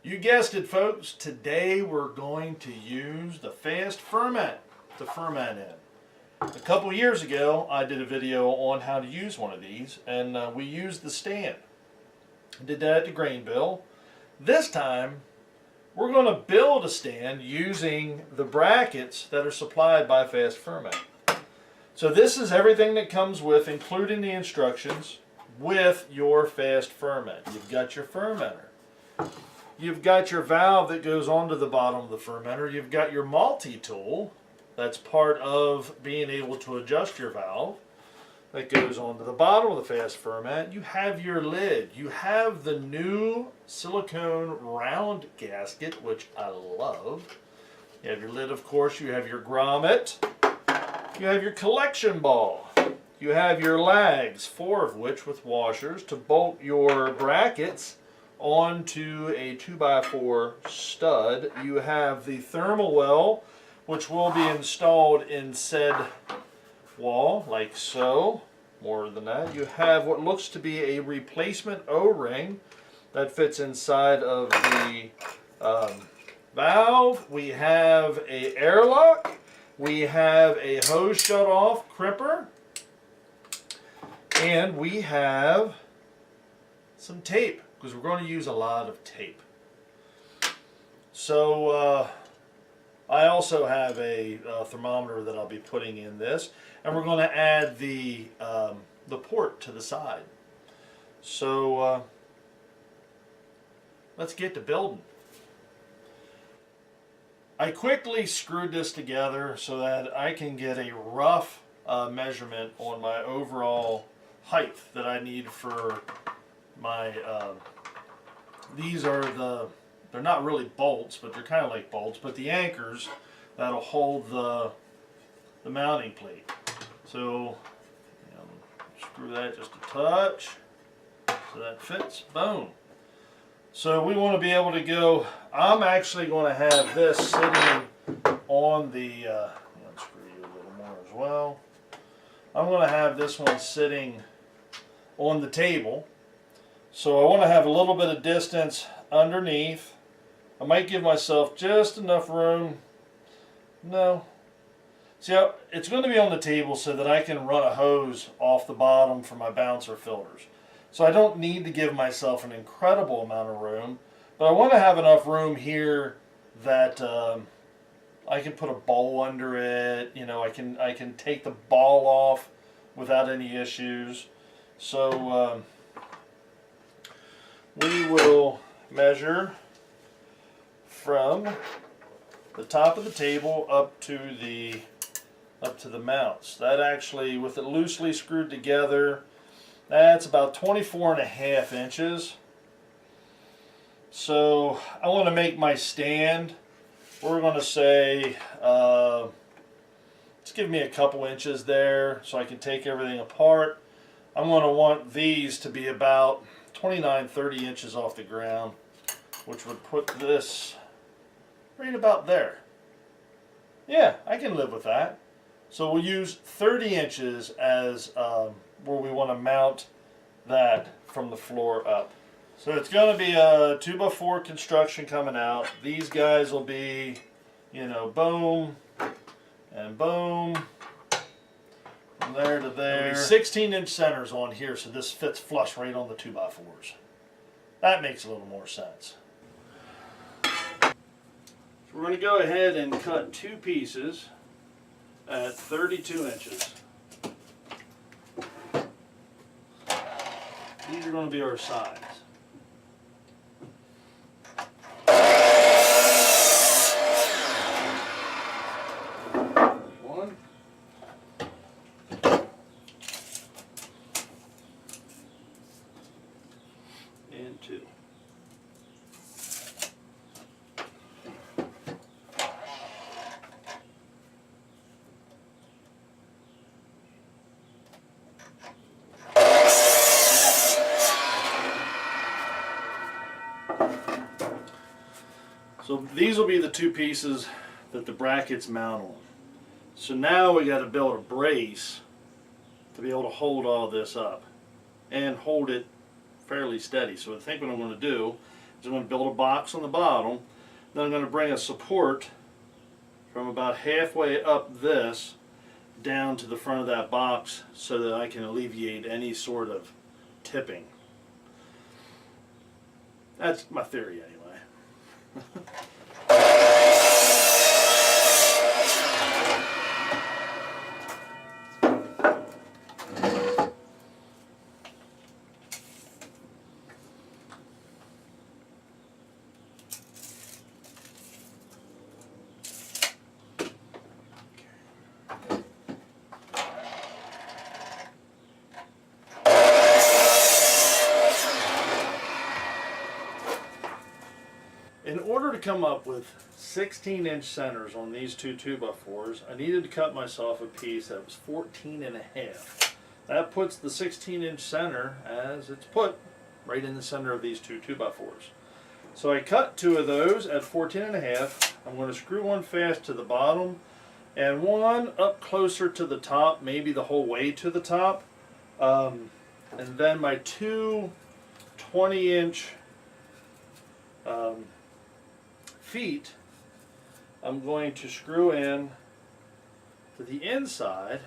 You guessed it, folks. Today we're going to use the Fast Ferment to ferment in. A couple years ago, I did a video on how to use one of these, and we used the stand. I did that at the grain bill. This time, we're going to build a stand using the brackets that are supplied by Fast Ferment. So this is everything that comes with, including the instructions, with your Fast Ferment. You've got your fermenter. You've got your valve that goes onto the bottom of the fermenter. You've got your multi-tool. That's part of being able to adjust your valve. That goes onto the bottom of the Fast Ferment. You have your lid. You have the new silicone round gasket, which I love. You have your lid, of course. You have your grommet. You have your collection ball. You have your lags, 4 of which with washers to bolt your brackets onto a 2x4 stud. You have the thermal well, which will be installed in said wall, like so. More than that, you have what looks to be a replacement O-ring that fits inside of the valve. We have a airlock. We have a hose shut-off crimper. And we have some tape, because we're going to use a lot of tape. So I also have a thermometer that I'll be putting in this, and we're going to add the port to the side. So let's get to building. I quickly screwed this together so that I can get a rough measurement on my overall height that I need for my these are they're not really bolts, but they're kind of like bolts, but the anchors that'll hold the mounting plate. So screw that just a touch so that fits. Boom. So we want to be able to go. I'm actually going to have this sitting on the unscrew you a little more as well. I'm going to have this one sitting on the table. So I want to have a little bit of distance underneath. I might give myself just enough room. No. See, it's going to be on the table so that I can run a hose off the bottom for my bouncer filters. So I don't need to give myself an incredible amount of room, but I want to have enough room here that I can put a bowl under it. You know, I can take the ball off without any issues. So we will measure from the top of the table up to the mounts. That actually, with it loosely screwed together, that's about 24.5 inches. So I want to make my stand. We're going to say, let's give me a couple inches there so I can take everything apart. I'm going to want these to be about 29-30 inches off the ground, which would put this right about there. Yeah, I can live with that. So we'll use 30 inches as where we want to mount that from the floor up. So it's going to be a 2x4 construction coming out. These guys will be, you know, boom and boom. From there to there. 16-inch centers on here, so this fits flush right on the 2x4s. That makes a little more sense. So we're going to go ahead and cut 2 pieces at 32 inches. These are going to be our sides. One. And 2. So these will be the 2 pieces that the brackets mount on. So now we got to build a brace to be able to hold all this up and hold it fairly steady. So I think what I'm going to do I'm going to build a box on the bottom. Then I'm going to bring a support from about halfway up this down to the front of that box so that I can alleviate any sort of tipping. That's my theory anyway. In order to come up with 16-inch centers on these two 2x4s, I needed to cut myself a piece that was 14 and a half. That puts the 16-inch center, as it's put, right in the center of these two 2x4s. So I cut two of those at 14 and a half. I'm going to screw one fast to the bottom and one up closer to the top, maybe the whole way to the top. And then my two 20-inch feet, I'm going to screw in to the inside,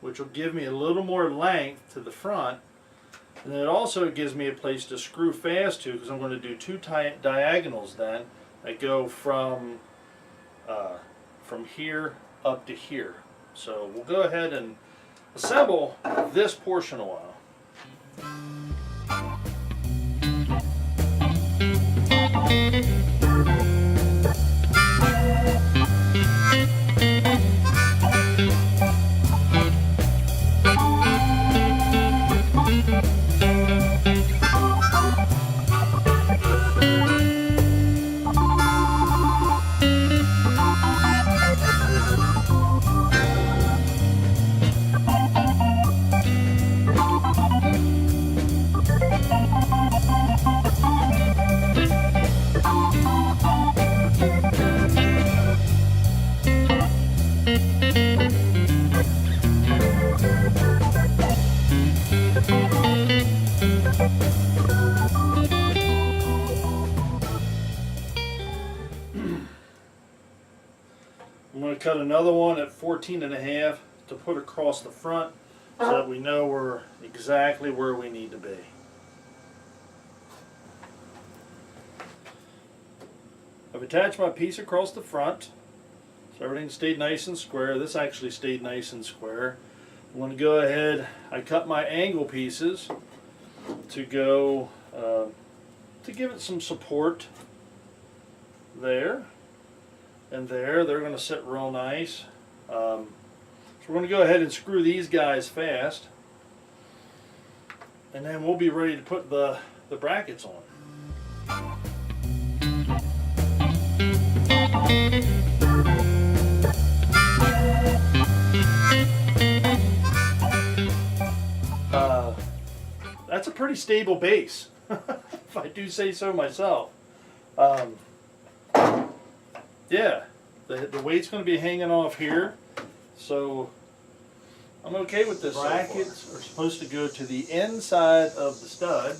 which will give me a little more length to the front, and it also gives me a place to screw fast to, because I'm going to do two diagonals then that go from here up to here. So we'll go ahead and assemble this portion a while. I'm going to cut another one at 14 and a half to put across the front so that we know we're exactly where we need to be. I've attached my piece across the front, so everything stayed nice and square. This actually stayed nice and square. I'm going to go ahead, I cut my angle pieces to go, to give it some support there and there. They're going to sit real nice. So we're going to go ahead and screw these guys fast, and then we'll be ready to put the brackets on. That's a pretty stable base, if I do say so myself. Yeah, the weight's going to be hanging off here, so I'm okay with this. Brackets are supposed to go to the inside of the stud.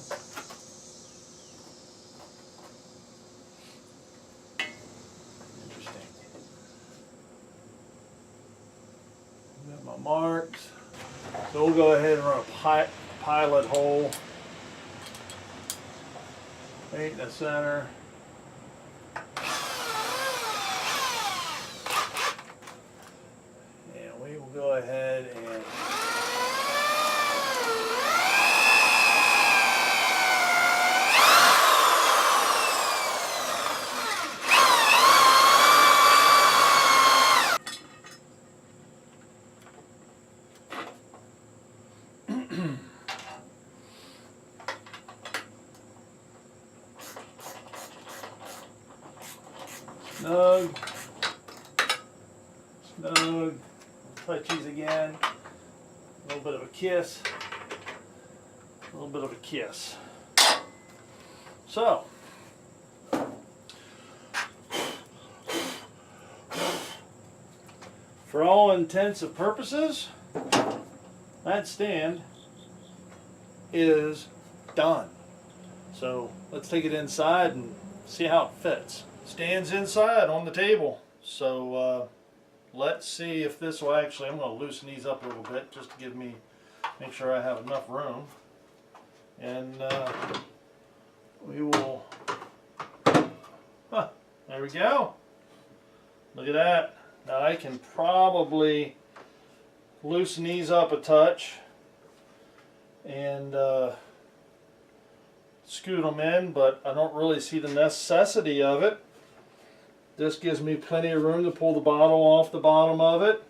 Interesting. Got my marks. So we'll go ahead and run a pilot hole right in the center. And we will go ahead and snug, snug, touchies again, a little bit of a kiss, a little bit of a kiss. So, for all intents and purposes, that stand is done. So let's take it inside and see how it fits. Stands inside on the table. So let's see if this will actually, I'm going to loosen these up a little bit just to give me, make sure I have enough room. And we will, there we go. Look at that. Now I can probably loosen these up a touch and scoot them in, but I don't really see the necessity of it. This gives me plenty of room to pull the bottle off the bottom of it.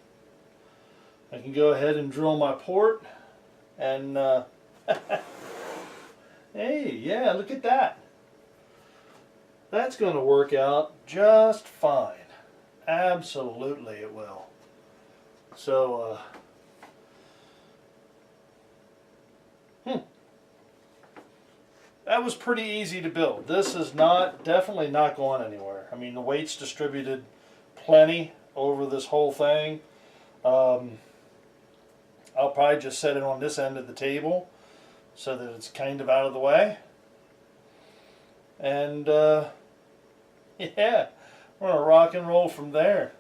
I can go ahead and drill my port and hey, yeah, look at that. That's going to work out just fine. Absolutely it will. So that was pretty easy to build. This is definitely not going anywhere. I mean, the weight's distributed plenty over this whole thing. I'll probably just set it on this end of the table so that it's kind of out of the way. And yeah, we're going to rock and roll from there.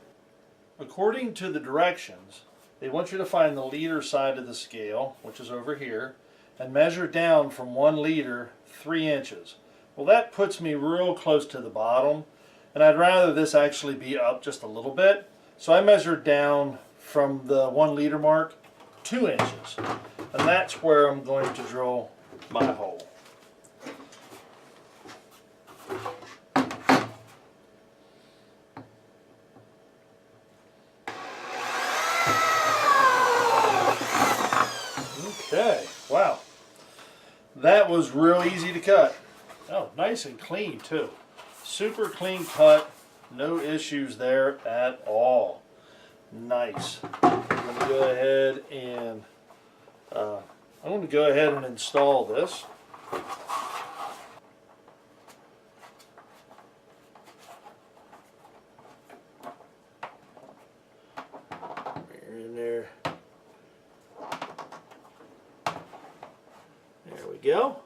According to the directions, they want you to find the liter side of the scale, which is over here, and measure down from 1 liter 3 inches. Well, that puts me real close to the bottom, and I'd rather this actually be up just a little bit. So I measured down from the 1 liter mark 2 inches, and that's where I'm going to drill my hole. Okay, wow. That was real easy to cut. Oh, nice and clean too. Super clean cut. No issues there at all. Nice. I'm going to go ahead and install this. In there. There we go.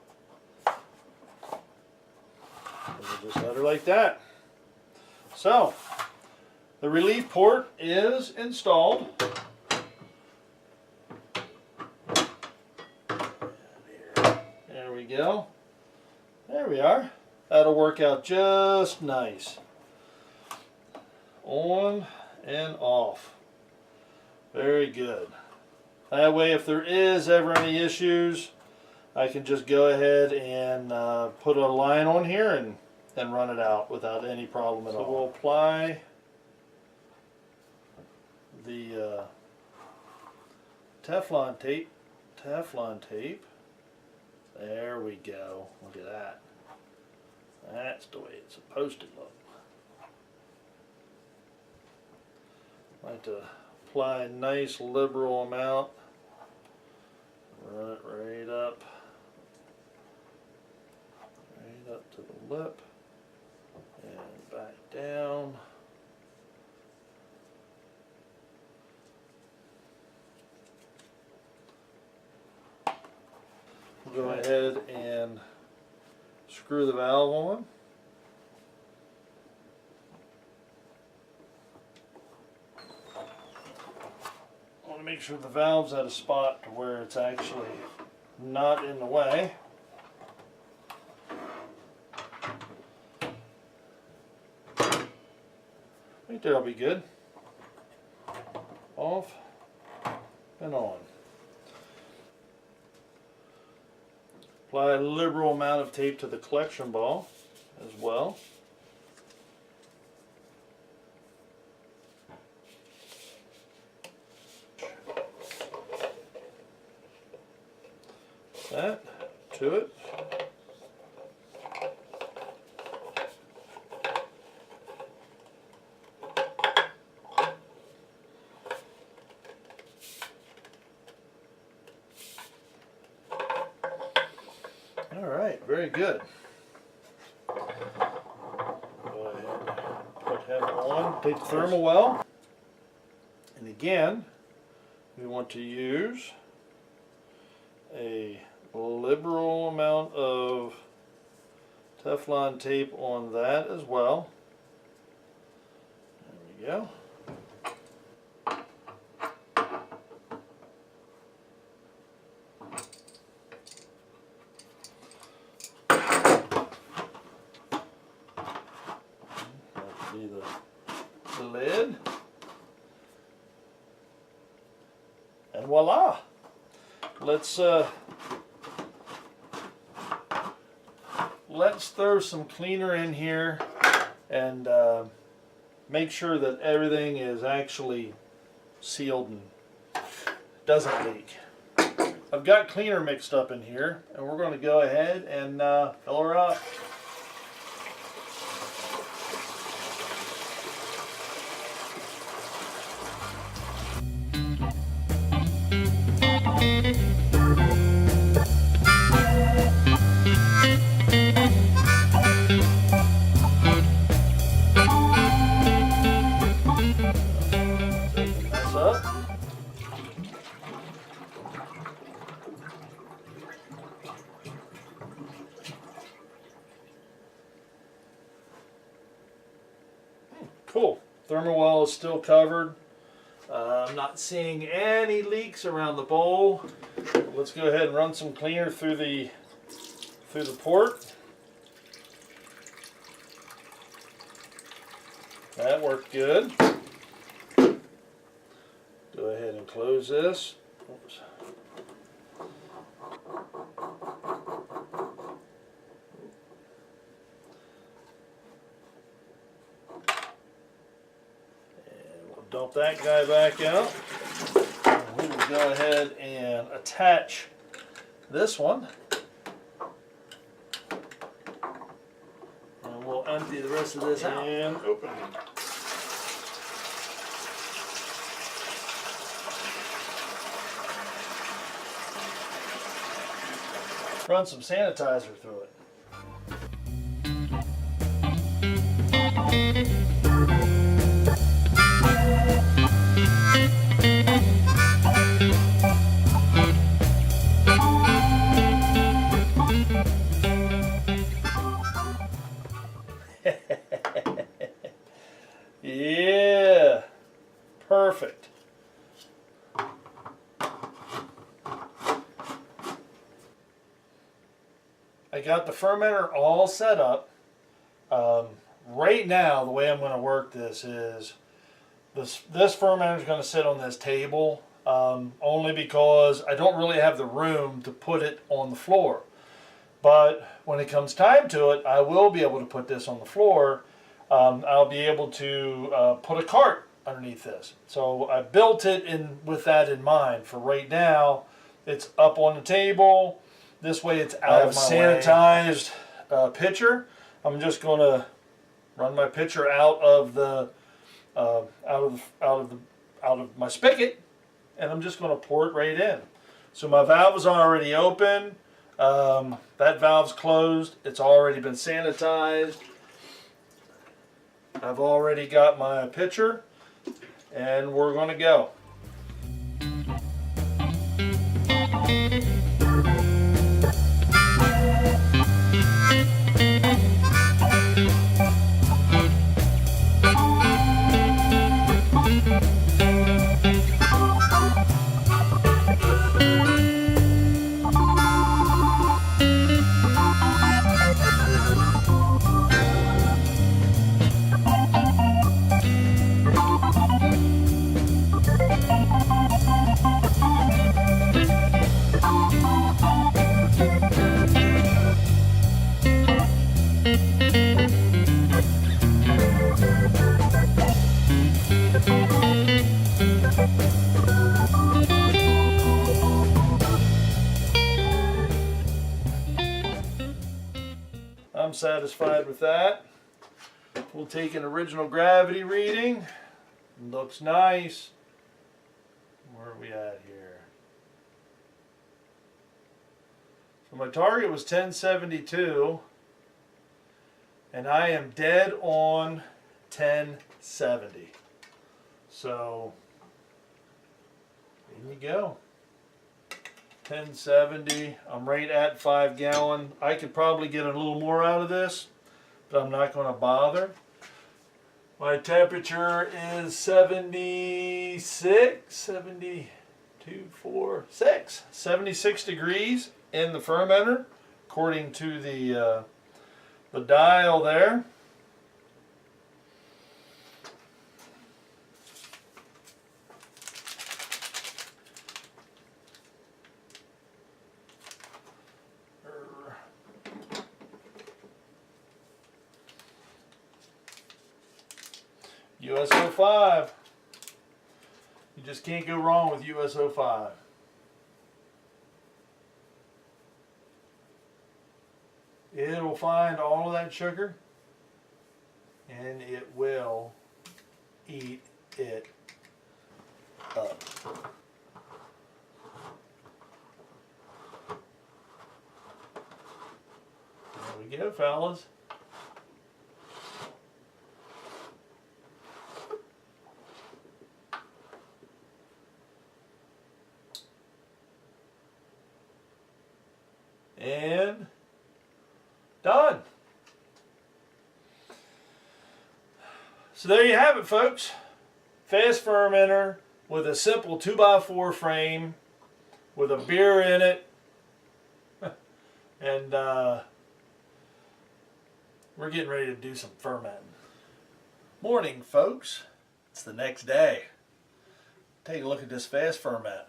And we'll just let her like that. So, the relief port is installed. There we go. There we are. That'll work out just nice. On and off. Very good. That way, if there is ever any issues, I can just go ahead and put a line on here and run it out without any problem at all. So we'll apply the Teflon tape. There we go. Look at that. That's the way it's supposed to look. I like to apply a nice liberal amount. Run it right up to the lip and back down. We'll go ahead and screw the valve on. I want to make sure the valve's at a spot to where it's actually not in the way. I think that'll be good. Off and on. Apply a liberal amount of tape to the collection ball as well. That to it. Alright, very good. Go ahead and put him on. Take the thermal well. And again, we want to use a liberal amount of Teflon tape on that as well. There we go. That'll be the lid. And voila! Let's throw some cleaner in here and make sure that everything is actually sealed and doesn't leak. I've got cleaner mixed up in here, and we're going to go ahead and fill her up. Cool. Thermal well is still covered. I'm not seeing any leaks around the bowl. Let's go ahead and run some cleaner through the port. That worked good. Go ahead and close this. Oops. Dump that guy back out. And we will go ahead and attach this one. And we'll empty the rest of this out. And open. Run some sanitizer through it. Yeah, perfect. I got the fermenter all set up. Right now, the way I'm going to work this is this fermenter is going to sit on this table only because I don't really have the room to put it on the floor. But when it comes time to it, I will be able to put this on the floor. I'll be able to put a cart underneath this. So I built it with that in mind. For right now, it's up on the table. This way it's out of my sanitized pitcher. I'm just going to run my pitcher out of my spigot, and I'm just going to pour it right in. So my valve is already open. That valve's closed. It's already been sanitized. I've already got my pitcher, and we're going to go. I'm satisfied with that. We'll take an original gravity reading. Looks nice. Where are we at here? So my target was 1072, and I am dead on 1070. So in you go. 1070. I'm right at 5 gallon. I could probably get a little more out of this, but I'm not going to bother. My temperature is 76 degrees in the fermenter, according to the dial there. USO 5. You just can't go wrong with USO 5. It'll find all of that sugar and it will eat it up. There we go, fellas. And done. So there you have it, folks. Fast fermenter with a simple 2x4 frame with a beer in it. And we're getting ready to do some fermenting. Morning, folks. It's the next day. Take a look at this fast ferment.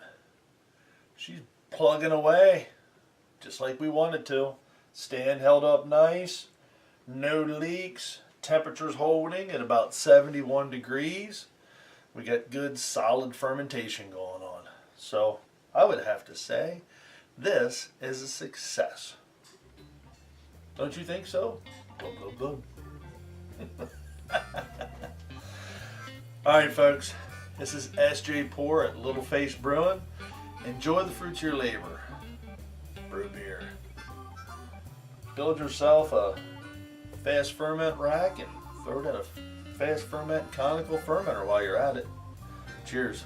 She's plugging away just like we wanted to. Stand held up nice, no leaks, temperature's holding at about 71 degrees. We got good solid fermentation going on. So I would have to say this is a success. Don't you think so? Blub, blub, blub. Alright folks, this is SJ Pour at Little Face Brewing. Enjoy the fruits of your labor. Brew beer. Build yourself a fast ferment rack and throw it in a fast ferment conical fermenter while you're at it. Cheers.